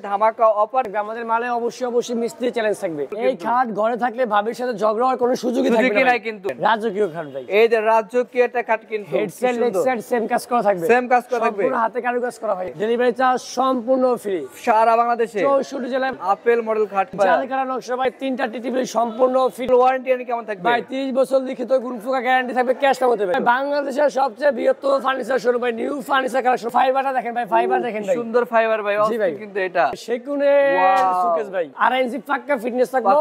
ধামাকা অফার আমাদের মালে অবশ্যই মিস্ত্রি চ্যালেঞ্জ থাকবে। এই খাট ঘরে থাকলে ভাবির সাথে ঝগড়া হওয়ার কোনো সুযোগই থাকবে না কিন্তু রাজকীয় খাট ভাই। এই যে রাজকীয় একটা খাট কিন্তু হেডসেট লেগসেট সেম কাজ করা থাকবে, সম্পূর্ণ হাতে কারুকাজ করা হয়। ডেলিভারি চার্জ সম্পূর্ণ ফ্রি সারা বাংলাদেশে 64 জেলায়। আপেল মডেল খাট জালকারা নকশা ভাই, 3টা টিভি সম্পূর্ণ ফ্রি। ওয়ারেন্টি কেমন থাকবে ভাই? 30 বছর লিখিত গুণফুকা গ্যারান্টি থাকবে, ক্যাশ টাকাতে ভাই। বাংলাদেশের সবচেয়ে বৃহত্তম ফার্নিচার শোরুম ভাই, নিউ ফার্নিচার কালেকশন। ফাইবারটা দেখেন ভাই, ফাইবার দেখেন ভাই, সুন্দর ফাইবার ভাই। কিন্তু এটা সেগুনের সুকেস ভাই, 2.5 ইঞ্চি পাক্কা ফিটনেস থাকবে।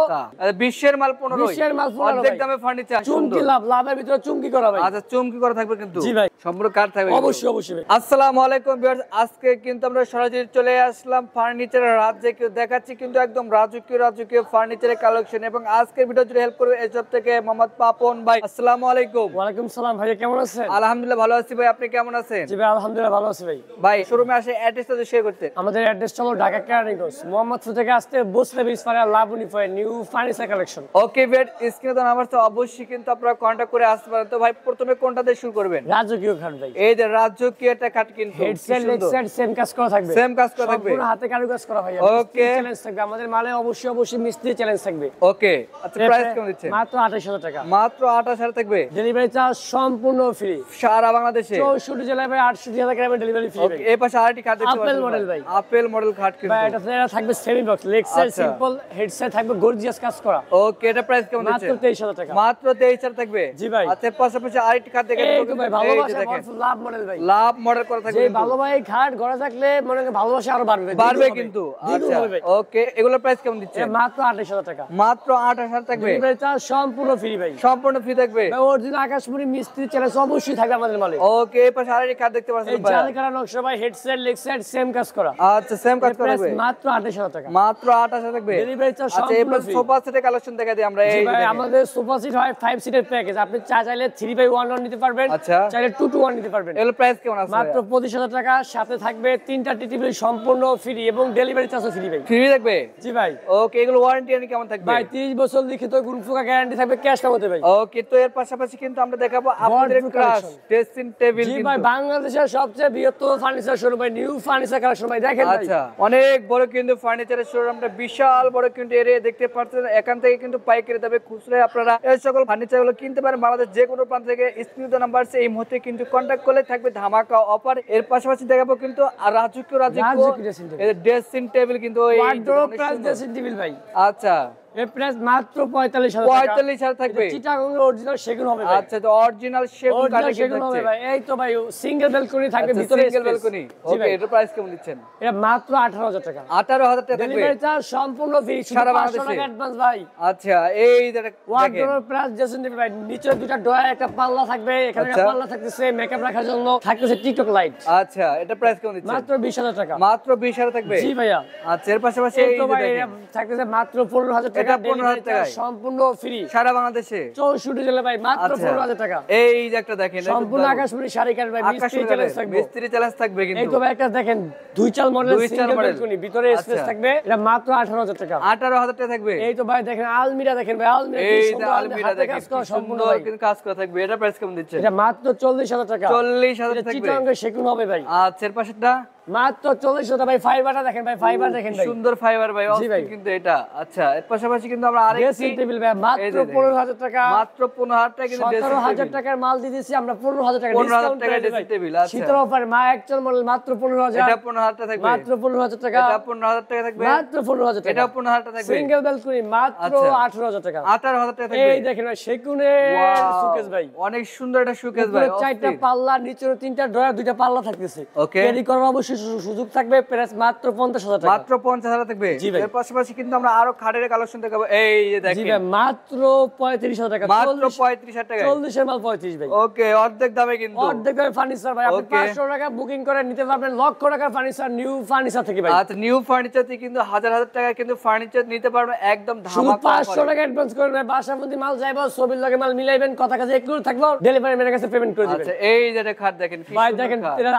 বিশ্বের মাল 15, বিশ্বের মাল 15 অর্ধেক দামে ফার্নিচার। চুমকি লাভের ভিতরে চুমকি করা ভাই। আচ্ছা, চুমকি করা থাকবে কিন্তু। জি ভাই, সম্পূর্ণ কাঠ থাকবে অবশ্যই ভাই। আসসালামু আলাইকুম ভিউয়ার্স, আজকে কিন্তু আমরা সরাসরি চলে আসলাম ফার্নিচারের রাজ্যে। দেখাচ্ছি কিন্তু একদম রাজকীয় ফার্নিচারের কালেকশন, এবং আজকের ভিডিও জুড়ে হেল্প করবে এসব থেকে মোহাম্মদ পাপন ভাই। আসসালামু আলাইকুম। ওয়ালাইকুম সালাম ভাই, কেমন আছেন? আলহামদুলিল্লাহ ভালো আছি ভাই, আপনি কেমন আছেন? জি ভাই, আলহামদুলিল্লাহ ভালো আছি ভাই। ভাই শোরুমে আসে অ্যাড্রেসটা শেয়ার করতে। আমাদের অ্যাড্রেস হলো ঢাকা কেরানীগঞ্জ, মোহাম্মদপুর থেকে আসতে বসলে ব্রিজ পারে Laboni point, new furniture collection. Okay bed স্ক্রিনে তো নাম্বার, তো অবশ্যই কিন্তু আপনারা কন্টাক্ট করে আসতে পারেন। তো ভাই প্রথমে কোনটা দিয়ে শুরু করবেন? রাজকীয় খাট ভাই। এই যে রাজকীয় একটা খাট কিন্তু হেডসেট লেগসেট সেম কাজ করা থাকবে, সম্পূর্ণ হাতে কারুকাজ করা হয়। ওকে, চ্যালেঞ্জ থাকবে আমাদের মালে অবশ্যই মিস্ত্রি চ্যালেঞ্জ থাকবে। ওকে আচ্ছা, প্রাইস কেমন দিচ্ছেন? মাত্র 28000 টাকা। মাত্র 28000 থাকবে। ডেলিভারি চার্জ সম্পূর্ণ ফ্রি সারা বাংলাদেশে 64 জেলায় ভাই, 68000 গ্রামের ডেলিভারি ফ্রি। ওকে, এই পাশে আরেকটি খাট দেখতে পাচ্ছেন, আপেল মডেল ভাই। আপেল মডেল খাট কিন্তু ভাই, এটা থাকবে সেমি বক্স, লেগসেট সিম্পল, হেডসেট থাকবে গর্জিয়াস কাজ করা। ওকে, এটা প্রাইস কেমন দিচ্ছেন? মাত্র 23000 টাকা। মাত্র 23000 থাকবে। জি ভাই। আচ্ছা, পাশাপাশি আরেকটি খাট দেখেন তো ভাই, ভালোবাসা লাভ মডেল ভাই। লাভ মডেল করা থাকবে। যে ভালো ভাই খাট ঘরে থাকলে মনে হয় ভালোবাসা আরো বাড়বে কিন্তু। আচ্ছা ওকে, এগুলোর প্রাইস কেমন দিচ্ছেন? মাত্র 28000 টাকা। মাত্র 28000 থাকবে। ডেলিভারি চার্জ সম্পূর্ণ ফ্রি ভাই, সম্পূর্ণ ফ্রি থাকবে। ভাই অরিজিনাল আকাশমণি মিস্ত্রি চ্যালেঞ্জ অবশ্যই থাকবে আমাদের মালে। ওকে, এই পাশে আরেকটি খাট দেখতে পাচ্ছেন ভাই, জালকারা নকশা ভাই, হেডসেট লেগসেট সেম কাজ করা। আচ্ছা, সেম কাজ করা থাকবে। মাত্র 28000 টাকা। মাত্র 28000 থাকবে। ডেলিভারি চার্জ আচ্ছা, এই সম্পূর্ণ ফ্রি। সোফা সেটের কালেকশন দেখা দিই আমরা। এই ভাই, আমাদের সোফা সেট হয় 5 সিটের প্যাকেজ। আপনি চাইলে 3x1 নিতে পারবেন, আচ্ছা চাইলে 2-1 নিতে পারবেন। এর প্রাইস কেমন আছে? মাত্র 25000 টাকা। সাথে থাকবে 3টা টিভি সম্পূর্ণ ফ্রি, এবং ডেলিভারি চার্জও ফ্রি ভাই। ফ্রি থাকবে? জি ভাই। ওকে, এগুলো ওয়ারেন্টি কেমন থাকবে? ভাই 30 বছর লিখিত গুণফুকা গ্যারান্টি থাকবে, ক্যাশ টাকাতে ভাই। ওকে, তো এর পাশাপাশি কিন্তু আমরা দেখাবো আপনাদের ক্লাস ড্রেসিং টেবিল। জি ভাই, বাংলাদেশের সবচেয়ে বৃহত্তম ফার্নিচার শোরুম ভাই, নিউ ফার্নিচার কালেকশন ভাই। দেখেন ভাই, আচ্ছা, অনেক বড় কিন্তু ফার্নিচারের শোরুম, আমরা বিশাল বড় কিন্তু এরিয়া দেখতে পাচ্ছেন। এখান থেকে কিন্তু পাইকারি দামে খুচরা আপনারা এই সকল ফার্নিচার গুলো কিনতে পারেন। বাংলাদেশ যে কোনো প্রান্ত থেকে স্ক্রিনে নাম্বার আছে, এই মুহূর্তে কিন্তু কন্টাক্ট করলে থাকবে ধামাকা অফার। এর পাশাপাশি দেখাবো কিন্তু রাজকীয় ড্রেসিং টেবিল কিন্তু ড্রেসিং টেবিল ভাই। আচ্ছা, এর প্রাইস মাত্র 45000 থাকবে। চিটাগং অরিজিনাল সেগুন হবে ভাই। আচ্ছা, তো অরিজিনাল সেগুন কাঠের সেগুন হবে ভাই। এই তো ভাই সিঙ্গেল ব্যালকনি থাকবে ভিতরে, সিঙ্গেল ব্যালকনি। ওকে, এর প্রাইস কেমন দিচ্ছেন? এটা মাত্র 18000 টাকা। 18000 টাকা থাকবে। ডেলিভারি চার্জ সম্পূর্ণ ফ্রি, সারা 500 টাকা অ্যাডভান্স ভাই। আচ্ছা, এই দেখেন ওয়ার্ডরোব প্লাস ড্রেসিং টেবিল ভাই, নিচে দুটো ড্রয়ার, একটা পাল্লা থাকবে, এখানে একটা পাল্লা থাকতেছে মেকআপ রাখার জন্য, থাকতেছে টিকটক লাইট। আচ্ছা, এটা প্রাইস কেমন দিচ্ছেন? মাত্র 20000 টাকা। মাত্র 20000 থাকবে। জি ভাইয়া। আচ্ছা, এর পাশাপাশি এই তো ভাই থাকতেছে মাত্র 15000 টাকা। এটা 15000 টাকা সম্পূর্ণ ফ্রি সারা বাংলাদেশে 64 জেলা ভাই, মাত্র 15000 টাকা। এই যে একটা দেখেন, সম্পূর্ণ আকাশমণি শাড়ি কাট ভাই, মিস্ত্রি চ্যালেঞ্জ থাকবে। মিস্ত্রি চ্যালেঞ্জ থাকবে কিন্তু। এই তো ভাই একটা দেখেন, দুই চাল মডেল সিঙ্গেল ব্যালকনি, ভিতরে স্পেস থাকবে। এটা মাত্র 18000 টাকা। 18000 টাকা থাকবে। এই তো ভাই দেখেন আলমিরা, দেখেন ভাই আলমিরা, এই যে আলমিরা দেখেন, সম্পূর্ণ কিন্তু কাজ করা থাকবে। এটা প্রাইস কেমন দিচ্ছেন? এটা মাত্র 40000 টাকা। 40000 থাকবে। চিটাগং সেগুন হবে ভাই। আচ্ছা, এর পাশেরটা মাত্র 40000 ভাই। ফাইবারটা দেখেন ভাই, ফাইবার দেখেন ভাই, সুন্দর ফাইবার ভাই। কিন্তু এটা আচ্ছা, এর পাশাপাশি কিন্তু আমরা আরেকটি ড্রেসিং টেবিল ভাই, মাত্র 15000 টাকা। মাত্র 15000 টাকা কিন্তু 17000 টাকার মাল দিয়ে দিয়েছি আমরা 15000 টাকা 15000 টাকা ড্রেসিং টেবিল। আচ্ছা, শীতল অফার মা একচল মডেল মাত্র 15000। এটা 15000 টাকা থাকবে। মাত্র 15000 টাকা। এটা 15000 টাকা থাকবে। মাত্র 15000 টাকা। এটা 15000 টাকা থাকবে। সিঙ্গেল ব্যালকনি মাত্র 18000 টাকা। 18000 টাকা থাকবে। এই দেখেন ভাই, সেগুনের সুকেস ভাই, অনেক সুন্দর একটা সুকেস ভাই। চারটা পাল্লা, নিচে তিনটা ড্রয়ার, দুইটা পাল্লা থাকতেছে। ওকে, ক্যারি করার অবশ্যই সুযোগ থাকবে। প্রাইস মাত্র 50000 টাকা। মাত্র 50000 থাকবে। এর পাশাপাশি কিন্তু আমরা আরো খাটের কালেকশন দেখাবো। এই যে দেখেন, জি ভাই, মাত্র 35000 টাকা। মাত্র 35000 টাকা। 40 এর মাল 35 ভাই। ওকে, অর্ধেক দামে কিন্তু। অর্ধেক দামে ফার্নিচার ভাই। আপনি 500 টাকা বুকিং করে নিতে পারবেন লক্ষ টাকার ফার্নিচার, নিউ ফার্নিচার থেকে ভাই। আচ্ছা, নিউ ফার্নিচার থেকে কিন্তু হাজার হাজার টাকা কিন্তু ফার্নিচার নিতে পারবেন একদম ধামাকা। 500 টাকা অ্যাডভান্স করবেন ভাই, বাসার মধ্যে মাল যাইবো, ছবির লগে মাল মিলাইবেন, কথা কাছে একটু থাকলো, ডেলিভারি ম্যানের কাছে পেমেন্ট করে দিবেন। আচ্ছা, এই যে খাট দেখেন ভাই, দেখেন এটা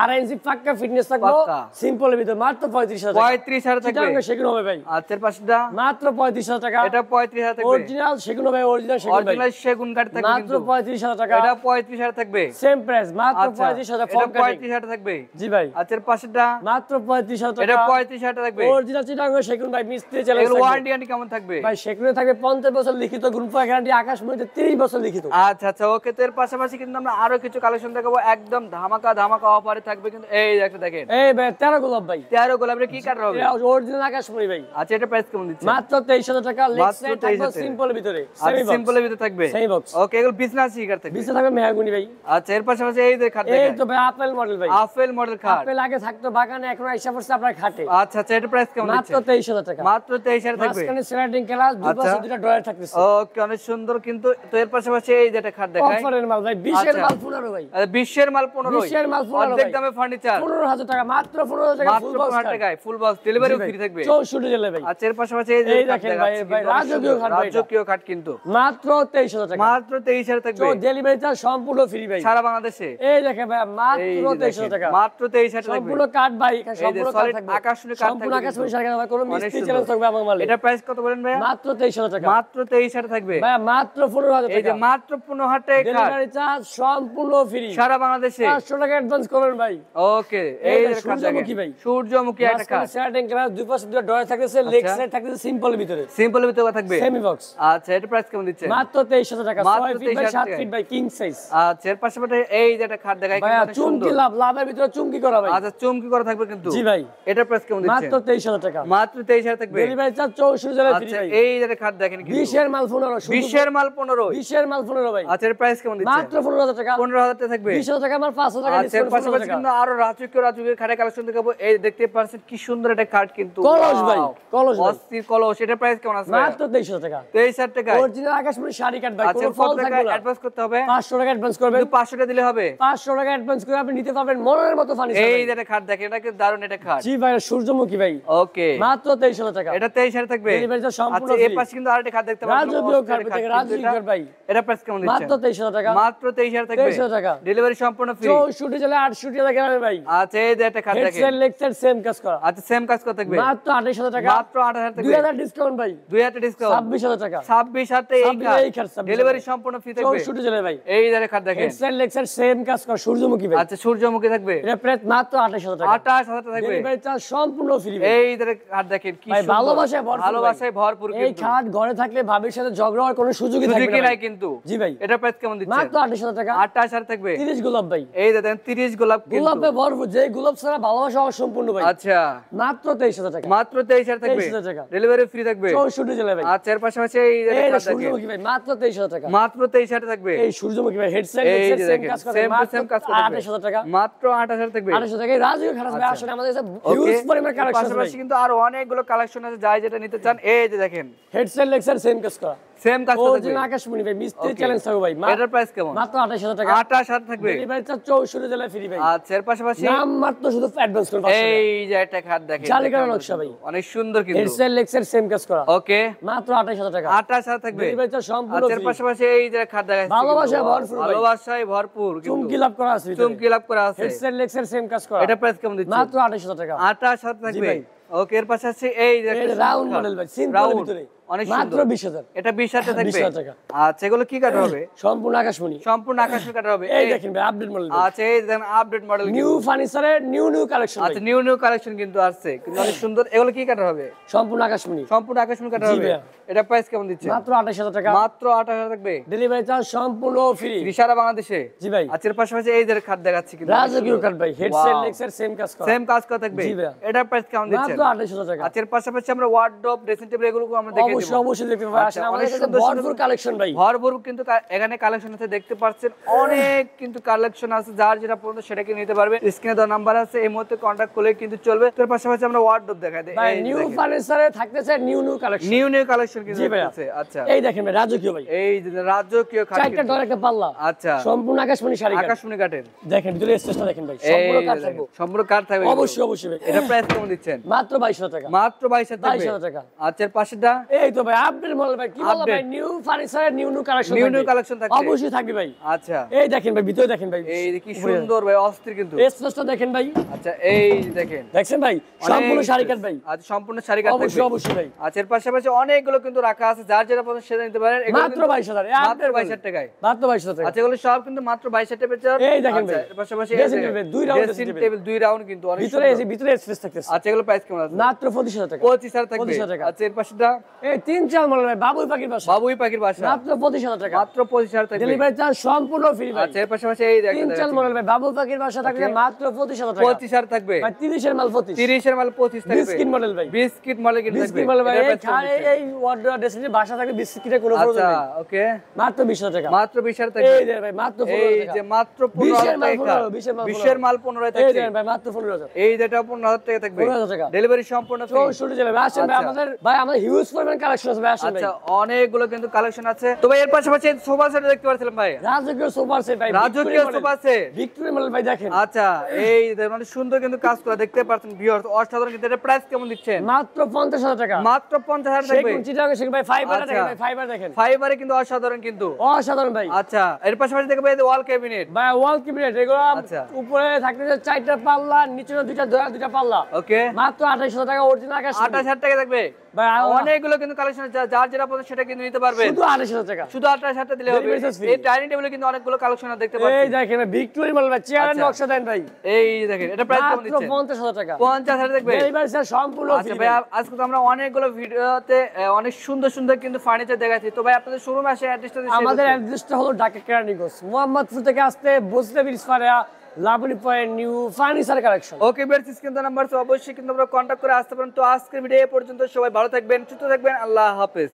2.5 ইঞ্চি পাক্কা ফিটনেস থিকনেস থাকবে পাক্কা। সিম্পলের ভিতরে মাত্র 35,000 টাকা 35,000 থাকবে। চিটাগাং সেগুন হবে ভাই আচ্ছা এর পাশেটা মাত্র 35,000 টাকা এটা 35,000 থাকবে। অরিজিনাল সেগুন হবে অরিজিনাল সেগুন ভাই অরিজিনাল সেগুন কাঠ থাকবে মাত্র কিন্তু 35,000 টাকা এটা 35,000 থাকবে। সেম প্রাইস মাত্র আচ্ছা 35,000 এটা ফর্ম কাটিং 35,000 থাকবে। জি ভাই আচ্ছা এর পাশেটা মাত্র 35,000 এটা টাকা 35,000 থাকবে। অরিজিনাল চিটাগাং সেগুন ভাই মিস্ত্রি চ্যালেঞ্জ এর ওয়ারেন্টি কেমন থাকবে? ভাই সেগুনে থাকবে 50 বছর লিখিত গ্রুপ গ্যারান্টি আকাশমণিতে 30 বছর লিখিত আচ্ছা আচ্ছা ওকে। তো এর পাশাপাশি কিন্তু আমরা আরো কিছু কালেকশন দেখাবো একদম ধামাকা ধামাকা অফারে থাকবে কিন্তু এই একটা দেখেন এই ভাই 13 গোলাপ ভাই 13 গোলাপের কি কালার হবে? অরিজিনাল আকাশমণি ভাই আচ্ছা এটা প্রাইস কেমন দিচ্ছে? মাত্র 23,000 টাকা লেগ মাত্র সাইড থাকবে 23,000 সিম্পলের ভিতরে আচ্ছা সিম্পলের ভিতরে থাকবে সেমি বক্স ওকে। এগুলো বিজনেস শিকার থাকবে। বিশে থাকবে মেহগুনি ভাই আচ্ছা এর পাশাপাশি এই যে খাট এই দেখেন তো ভাই আপেল মডেল ভাই আপেল মডেল খাট। আপেল আগে থাকতো বাগানে এখন আইসা পড়ছে আপনার খাটে আচ্ছা আচ্ছা এটা প্রাইস কেমন মাত্র দিচ্ছে? 23,000 টাকা মাত্র 23,000 থাকবে। মাঝখানে স্লাইডিং ক্লাস দুই আচ্ছা। পাশে দুটো ড্রয়ার থাকতেছে ওকে অনেক সুন্দর কিন্তু। তো এর পাশাপাশি এই যেটা খাট দেখাই অফারের মাল ভাই 20 এর আচ্ছা। মাল 15 ভাই বিশ্বের মাল 15 বিশ্বের মাল 15 অর্ধেক ভাই। দামে ফার্নিচার 15,000 টাকা মাত্র 15,000 টাকা মাত্র ফুল বক্স 15,000 টাকায় ফুল বক্স ডেলিভারি ফ্রি থাকবে। 64 জেলে ভাই আচ্ছা এর পাশাপাশি এই যে এই খাট দেখেন ভাই, দেখাচ্ছি ভাই, কিন্তু অনেক রাজকীয় সুন্দর। খাট ভাই এটা। রাজকীয় খাট কিন্তু মাত্র 23,000 টাকা মাত্র 23,000 থাকবে তো ডেলিভারি চার্জ সম্পূর্ণ ফ্রি ভাই সারা বাংলাদেশে। এই দেখেন ভাই এই মাত্র যে 23,000 দেখেন, টাকা মাত্র 23,000 থাকবে। সম্পূর্ণ কাঠ ভাই এখানে এই যে সম্পূর্ণ কাঠ solid থাকবে আকাশমণি কাঠ সম্পূর্ণ থাকবে আকাশমণি কিন্তু। সারা ভাই কোনো অনেক মিস্ত্রি সুন্দর। চ্যালেঞ্জ থাকবে আমার মালে এটা প্রাইস কত বলেন ভাই? মাত্র 23,000 টাকা মাত্র 23,000 থাকবে ভাই মাত্র 15,000 এই যে টাকা মাত্র 15,000 টাকা খাট ডেলিভারি চার্জ সম্পূর্ণ ফ্রি সারা বাংলাদেশে। 500 টাকা অ্যাডভান্স করবেন ভাই ওকে এই এই যে যে খাট সূর্যমুখী দেখেন ভাই। সূর্যমুখী একটা খাট স্লাইডিং ক্লাস দুই পাশে দুটো ড্রয়ার থাকতেছে লেগ আচ্ছা। সাইড থাকতেছে সিম্পলের ভিতরে সিম্পলের ভিতরে থাকবে সেমি বক্স আচ্ছা এটা প্রাইস কেমন দিচ্ছে? মাত্র 23,000 টাকা মাত্র 6 feet by 23,000 7 feet by king size আচ্ছা এর পাশাপাশি এই যে একটা খাট দেখাই ভাই কিন্তু অনেক চুমকি সুন্দর। লাভের ভিতরে চুমকি করা ভাই আচ্ছা চুমকি করা থাকবে কিন্তু জি ভাই এটা প্রাইস কেমন দিচ্ছে? মাত্র 23,000 টাকা মাত্র 23,000 থাকবে ডেলিভারি চার্জ 64 জেলা ফ্রি আচ্ছা ভাই এই যে একটা খাট দেখেন কিন্তু 20 এর মাল 15 শুধু 20 এর মাল 15 20 এর মাল 15 ভাই আচ্ছা এর প্রাইস কেমন দিচ্ছে? মাত্র 15,000 টাকা 15,000 টাকা থাকবে 20,000 টাকা মাল 500 টাকা আচ্ছা এর ডিসকাউন্ট পাশাপাশি 15,000 কিন্তু টাকা আরো রাজকীয় খাটের কালেকশন দেখাবো। এই দেখতে পাচ্ছেন কি সুন্দর একটা খাট কিন্তু কলস ভাই, Wow! কলস ভাই। অস্থির কলস। এটার প্রাইস কেমন আছে? মাত্র 23,000 টাকা 23,000 টাকা। অরিজিনাল আকাশমণি শাড়ি কাট ভাই আচ্ছা কোনো কত ফল টাকা থাকবে না অ্যাডভান্স করতে হবে? 500 টাকা অ্যাডভান্স করবেন শুধু 500 টাকা দিলে হবে? 500 টাকা অ্যাডভান্স করে আপনি নিতে পারবেন মনের মতো ফার্নিচার এই যে একটা খাট দেখেন এটা কি দারুণ একটা খাট। জি ভাই সূর্যমুখী ভাই ওকে মাত্র 23,000 টাকা এটা 23,000 থাকবে। ডেলিভারি চার্জ সম্পূর্ণ আচ্ছা এই free। পাশে কিন্তু আরেকটা খাট দেখতে পাচ্ছেন রাজকীয় অস্থির খাট একটা থেকে খাট কিন্তু রাজকীয় এটা। ভাই এটা প্রাইস কেমন দিচ্ছেন? মাত্র 23,000 টাকা মাত্র 23,000 থাকবে 23,000 টাকা ডেলিভারি সম্পূর্ণ ফ্রি। 64 জেলা 68 টাকা গ্রামে ভাই আচ্ছা এই যে একটা খাট দেখেন হেডসেট লেগসেট সেম কাজ করা আচ্ছা সেম কাজ কত থাকবে? মাত্র 28,000 টাকা মাত্র 8,000 থাকবে 2000 ডিসকাউন্ট ভাই 2000 ডিসকাউন্ট 26,000 টাকা 26,000 টাকা এই 26,000 এই খাট, খাট 26,000 ডেলিভারি সম্পূর্ণ ফ্রি থাকবে 64 জেলা ভাই এই যে একটা খাট দেখেন হেডসেট লেগসেট সেম কাজ করা সূর্যমুখী ভাই আচ্ছা সূর্যমুখী থাকবে এটা প্রাইস মাত্র 28,000 টাকা 28,000 টাকা থাকবে ডেলিভারি চার্জ সম্পূর্ণ ফ্রি এই যে খাট দেখেন কি ভাই সুন্দর। ভালোবাসায় ভরপুর ভালোবাসায় ভরপুর এই কিন্তু খাট ঘরে থাকলে ভাবির সাথে ঝগড়া হওয়ার কোনো সুযোগই থাকবে সুযোগই না নাই ভাই। কিন্তু জি ভাই এটা প্রাইস কেমন দিচ্ছেন? মাত্র 28,000 টাকা 28,000 থাকবে 30 গোলাপ ভাই এই যে দেখেন 30 গোলাপ কিন্তু গোলাপে ভরপুর যে গোলাপ ছাড়া ভালোবাসা অসম্পূর্ণ ভাই আচ্ছা মাত্র 23,000 টাকা মাত্র 23,000 থাকবে 23,000 টাকা। ডেলিভারি ফ্রি থাকবে 64 জেলা ভাই আচ্ছা এর পাশাপাশি এই যে এই খাট দেখেন সূর্যমুখী ভাই মাত্র 23,000 টাকা মাত্র 23,000 থাকবে এই সূর্যমুখী ভাই হেডসেট এই লেগসেট যে সেম দেখেন কাজ করে সেম টু মাত্র সেম কাজ করে 28,000 টাকা মাত্র 28,000 থাকবে 28,000 টাকা রাজকীয় খাট ভাই আসলে আমাদের কাছে ওকে হিউজ পরিমাণ কালেকশন আছে পাশাপাশি কিন্তু আরো অনেকগুলো কালেকশন আছে যাই যেটা নিতে চান এই যে দেখেন হেডসেট লেগসেট সেম কাজ করা সেম কাজ থাকবে অরিজিনাল আকাশমণি ভাই মিস্ত্রি Okay. চ্যালেঞ্জ থাকবে ভাই এটার প্রাইস কেমন? মাত্র 28,000 টাকা 28,000 থাকবে ডেলিভারি চার্জ 64 জেলা ফ্রি ভাই আচ্ছা এর পাশাপাশি নাম মাত্র শুধু অ্যাডভান্স করুন 500 টাকা এই যে একটা খাট দেখেন জালিকার নকশা ভাই অনেক সুন্দর কিন্তু হেডসেট লেগসেট সেম কাজ করা ওকে মাত্র 28,000 টাকা 28,000 থাকবে ডেলিভারি চার্জ সম্পূর্ণ আচ্ছা এর ফ্রি পাশাপাশি এই যে খাট দেখাচ্ছি ভালোবাসায় কিন্তু, ভরপুর ভাই। ভালোবাসায় ভরপুর কিন্তু চুমকি লাভ করা আছে চুমকি লাভ করা আছে হেডসেট লেগসেট সেম কাজ করা এটা প্রাইস কেমন দিচ্ছেন? মাত্র 28,000 টাকা 28,000 থাকবে ভাই। ওকে এর পাশাপাশি এই যে একটা রাউন্ড সুন্দর মডেল ভাই সিম্পল রাউন্ড ভিতরে অনেক মাত্র সুন্দর 20,000 এটা 20,000 থাকবে 20,000 টাকা। আচ্ছা এগুলো কি কাঠ হবে? সম্পূর্ণ আকাশমণি সম্পূর্ণ আকাশী কাঠ হবে এই দেখেন ভাই আপডেট মডেল আচ্ছা এই দেখেন আপডেট মডেল নিউ ফার্নিচারের নিউ কালেকশন আচ্ছা নিউ কালেকশন কিন্তু আসছে কিন্তু অনেক সুন্দর এগুলো কি কাঠ হবে? সম্পূর্ণ আকাশমণি সম্পূর্ণ আকাশী কাঠ জি হবে ভাইয়া। এটা প্রাইস কেমন দিচ্ছে? মাত্র 28,000 টাকা মাত্র 28,000 থাকবে ডেলিভারি চার্জ সম্পূর্ণ ফ্রি সারা বাংলাদেশে জি ভাই আচ্ছা এর পাশাপাশি এই যে খাট দেখাচ্ছি কিন্তু রাজকীয় কাট ভাই হেডসেট লেগসেট সেম কাজ করা সেম কাজ করা থাকবে জি ভাইয়া। এটা প্রাইস কেমন দিচ্ছেন? মাত্র 28,000 টাকা আচ্ছা এর পাশাপাশি আমরা ওয়ার্ডরোব ড্রেসিং টেবিল এগুলো আমরা দেখে দেব অবশ্যই অবশ্যই দেখতে পাবেন আচ্ছা, আসলে আমাদের অনেক কাছে সুন্দর সুন্দর ভরপুর কালেকশন ভাই ভরপুর কিন্তু এখানে কালেকশন আছে দেখতে পাচ্ছেন অনেক কিন্তু কালেকশন আছে যার যেটা পছন্দ সেটাকে নিতে পারবে স্ক্রিনে দেওয়া নাম্বার আছে এই মুহূর্তে কন্টাক্ট করলে কিন্তু চলবে তার পাশাপাশি আমরা ওয়ার্ডরোব দেখাই দেই ভাই নিউ ফার্নিচারে থাকতেছে নিউ কালেকশন নিউ কালেকশন কিন্তু জি ভাইয়া। আছে আচ্ছা এই দেখেন ভাই রাজকীয় ভাই এই যে রাজকীয় খাট চারটা ডর একটা পাল্লা আচ্ছা সম্পূর্ণ আকাশমণি শাড়ি কাট আকাশমণি কাঠের দেখেন ভিতরে স্টেজটা দেখেন ভাই এই সম্পূর্ণ কাট দেখেন, থাকবে সম্পূর্ণ কাঠ থাকবে অবশ্যই অবশ্যই ভাই এটা প্রাইস কেমন দিচ্ছেন? মাত্র মাত্র 22,000 টাকা। মাত্র 22,000 থাকবে। 22,000 টাকা। আচ্ছা এর পাশেরটা এই তো ভাই আপডেট মডেল ভাই, কি বলবো ভাই, new furniture new collection, new collection থাকবে। অবশ্যই থাকবে ভাই। আচ্ছা এই দেখেন ভাই, ভিতরে দেখেন ভাই, এই কি সুন্দর ভাই, অস্থির কিন্তু। স্পেসটা দেখেন ভাই। আচ্ছা এই দেখেন, দেখছেন ভাই সম্পূর্ণ শাড়ি কাট ভাই। আচ্ছা সম্পূর্ণ শাড়ি কাট থাকবে। অবশ্যই অবশ্যই ভাই। আচ্ছা এর পাশাপাশি অনেকগুলো কিন্তু রাখা আছে, যার যেটা পছন্দ সেটা নিতে পারেন। এগুলো মাত্র 22,000, মাত্র 22,000 টাকায়। মাত্র 22,000 টাকা। আচ্ছা এগুলো সব কিন্তু মাত্র 22,000 টাকা পেয়ে যাবেন। এই দেখেন ভাই, এর পাশাপাশি dressing table, 2 round dressing table 2 round কিন্তু অনেক ভিতরে সুন্দর। এসে ভিতরে স্পেস থাকতেছে। আচ্ছা এগুলো প্রাইস কেমন আছে? মাত্র 25,000 টাকা। 25,000 থাকবে। 25,000 টাকা। আচ্ছা এর পাশেটা এই 3-4 মডেল ভাই, বাবুই পাখির বাসা, বাবুই পাখির বাসা, মাত্র 25,000 টাকা। মাত্র 25,000 থাকবে। ডেলিভারি চার্জ সম্পূর্ণ ফ্রি ভাই। আচ্ছা এর পাশাপাশি এই দেখেন 3-4 মডেল ভাই, বাবুই পাখির বাসা থাকবে মাত্র 25,000 টাকা। 25,000 থাকবে। ভাই 30 এর মাল 25, 30 এর মাল 25 থাকবে। বিস্কিট মডেল ভাই, বিস্কিট মডেল কিন্তু থাকবে। বিস্কিট মডেল ভাই, এটার এই price কেমন খায় দিচ্ছেন? এই ওয়ার্ডরোব ড্রেসিং বাসা থাকবে, বিস্কিটের কোনো প্রয়োজন আচ্ছা নেই। ওকে, মাত্র 20,000 টাকা। মাত্র 20,000 থাকবে। এই দেন ভাই মাত্র 15,000 এই টাকা। যে মাত্র 20 এর 15,000 মাল টাকা। 20 এর মাল 15 এই থাকবে। দেন ভাই মাত্র 15,000। এই যেটা 15,000 টাকা থাকবে। 15,000 টাকা। ডেলিভারি সম্পূর্ণ ফ্রি। 64 জেলা ভাই, আসেন ভাই, আচ্ছা। আমাদের হিউজ পরিমাণ কালেকশন আছে ভাই, আসেন ভাই। আচ্ছা অনেকগুলো কিন্তু কালেকশন আছে। তো ভাই এর পাশাপাশি সোফা সেট দেখতে পাচ্ছিলাম ভাই। রাজকীয় সোফা সেট ভাই, রাজকীয় সোফা সেট। ভিক্টোরিয়া মডেল ভাই দেখেন। আচ্ছা এই যে মানে সুন্দর কিন্তু কাজ করা দেখতে পাচ্ছেন ভিউয়ার্স, অসাধারণ কিন্তু। এর প্রাইস কেমন দিচ্ছেন? মাত্র 50,000 টাকা। মাত্র 50,000 থাকবে। সেগুন চিটাগাং সেগুন ভাই, ফাইবার আচ্ছা। দেখেন ভাই, ফাইবার দেখেন, ফাইবারে কিন্তু অসাধারণ কিন্তু। অসাধারণ ভাই। আচ্ছা এর পাশাপাশি দেখবে এই ওয়াল ক্যাবিনেট। ভাই ওয়াল ক্যাবিনেট এগুলো আচ্ছা। উপরে থাকতেছে 4টা পাল্লা, নিচে 2টা পাল্লা, ওকে মাত্র 28,000 টাকা অরিজিনাল আকাশ। 28,000 টাকা থাকবে। ভাই অনেকগুলো কিন্তু কালেকশন আছে, যার যেটা পছন্দ সেটা কিন্তু নিতে পারবেন। শুধু 28,000 টাকা। শুধু 28,000 টাকা দিলে হবে। Delivery charge free। এই ডাইনিং টেবিলে কিন্তু অনেকগুলো কালেকশন দেখতে এই পাচ্ছেন। দেখেন ভিক্টোরিয়া মডেল ভাই, চেয়ারের আচ্ছা। নকশা দেন ভাই, এই দেখেন এটা প্রাইস কেমন মাত্র দিচ্ছেন? 50,000 টাকা। 50,000 থাকবে। ডেলিভারি চার্জ সম্পূর্ণ আচ্ছা ফ্রি ভাই ভাই। আজকে তো আমরা অনেকগুলো ভিডিওতে অনেক সুন্দর সুন্দর কিন্তু ফার্নিচার দেখাচ্ছি। তো ভাই আপনাদের শোরুমে আসে অ্যাড্রেসটা দিয়ে আমাদের অ্যাড্রেসটা হলো ঢাকা কেরানীগঞ্জ, মোহাম্মদপুর থেকে আসতে বসলে ব্রিজ পাড়া, Laboni point, new furniture collection. Okay বেরছিস কিন্তু নাম্বার, অবশ্যই কিন্তু আমরা কন্ট্যাক্ট করে আসতে পারেন। তো আজকের ভিডিও এই পর্যন্ত, সবাই ভালো থাকবেন, সুস্থ থাকবেন, আল্লাহ হাফেজ।